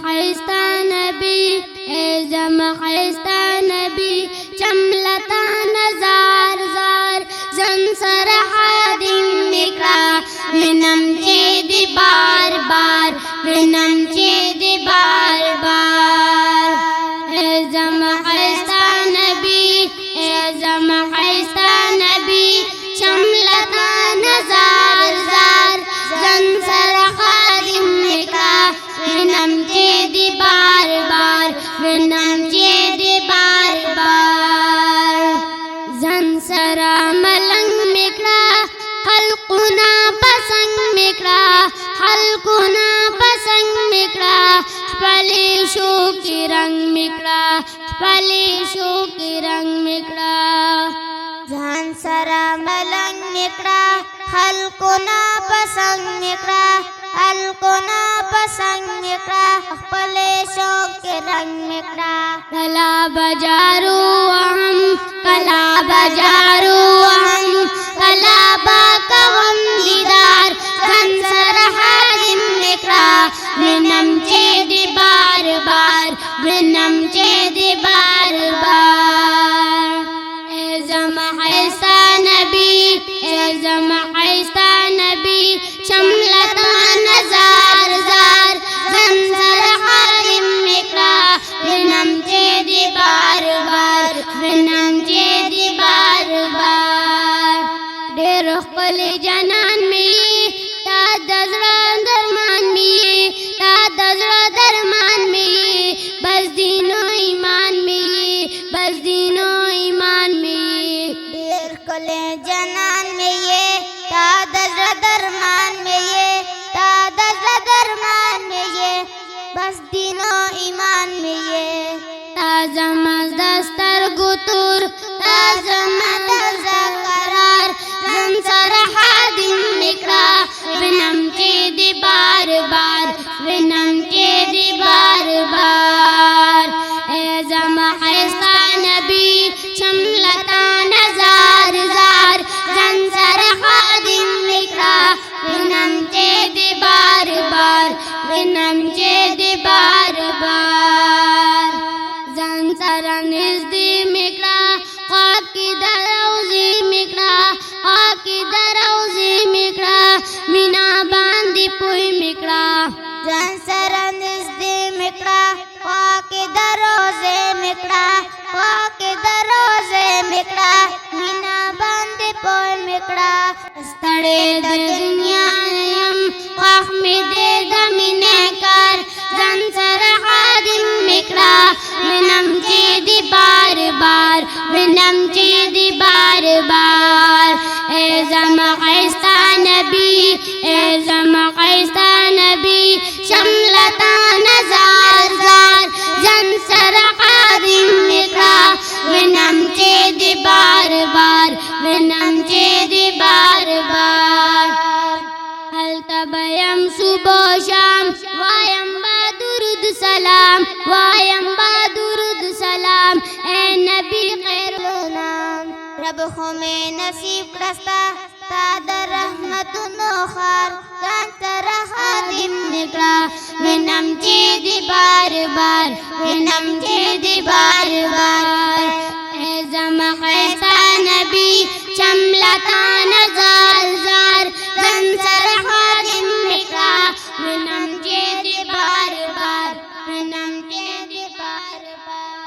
خیستا نبی اے زما خیستا نبی چملتا نزار زار زن سر خادم نکړه وینم چې دی بار بار وینم چې دی بار بار اے زما خیستا نبی اے زما خیستا نبی چملتا نزار زار زن سر خادم نکړه وینم چې دی بار بار وینم چې دی بار بار زن سره ملنګ میکړه خلقنا پسنګ میکړه خلقنا پسنګ میکړه خپلې شو کې رنگ میکړه خپلې شو کې رنگ میکړه ځان سره ملنګ میکړه خلقنا پسنګ میکړه خلقنا پسنګ میکړه خپلې شو کې رنگ میکړه کلا بجارو هم کلا بجارو هم کلا با کوم دیدار ځان سره حالم میکړه وینم چې دی بار بار وینم چې دی بار بار اے زما خیستا نبی اے زما خیستا نبی شملتا نزار زار زن سر حالم میکړه وینم چې دی بار بار وینم چې دی بار بار ډېر خپل جنان می تا د زړه درمان می تا د زړه درمان می بس دینو ایمان می بس دینو ایمان می ډېر کله جنان مې یې تا د زړه درمان مې یې تا د زړه درمان مې یې بس دینو ایمان مې یې تا زما د سترګو تور تا زما د زړه قرار زم سره خادم میکړه وینم چې دی بار بار وینم چې دی بار بار اے زما خیستا نبی شملتا نزار زار زن سره خادم میکړه وینم چې دی بار بار وینم چې دی بار بار ځان سره نږدې میکړه خوا کې دروځې میکړه خوا کې دروځې میکړه مینا باندې پوی میکړه ځان سره نږدې مې کړه خوا کې د روزې مې کړه خوا کې د روزې مې کړه مینه باندې پوی مې کړه ستړې د دنیا یم خوښ مې دی د مینې کار ځان سره خادم میکړه وینم چې دی بار بار وینم چې دی بار بار اے زما خیستا نبی اے زما خیستا نبی شملتا نزار زار زن سره خادم میکړه وینم چې دی بار بار وینم چې دی بار بار هلته به یم صبح شام وایم با درود سلام وایم با درود سلام اے نبی خیر نام رب خو مې نصیب کړستا تا د رحمتونو خار ځان سره خادم مې کړه وینم چې دی بار بار وینم چې دی بار بار اے زما خیستا نبی شملتا نزار زار زن سره خادم میکړه وینم چې دی بار بار وینم چې دی بار بار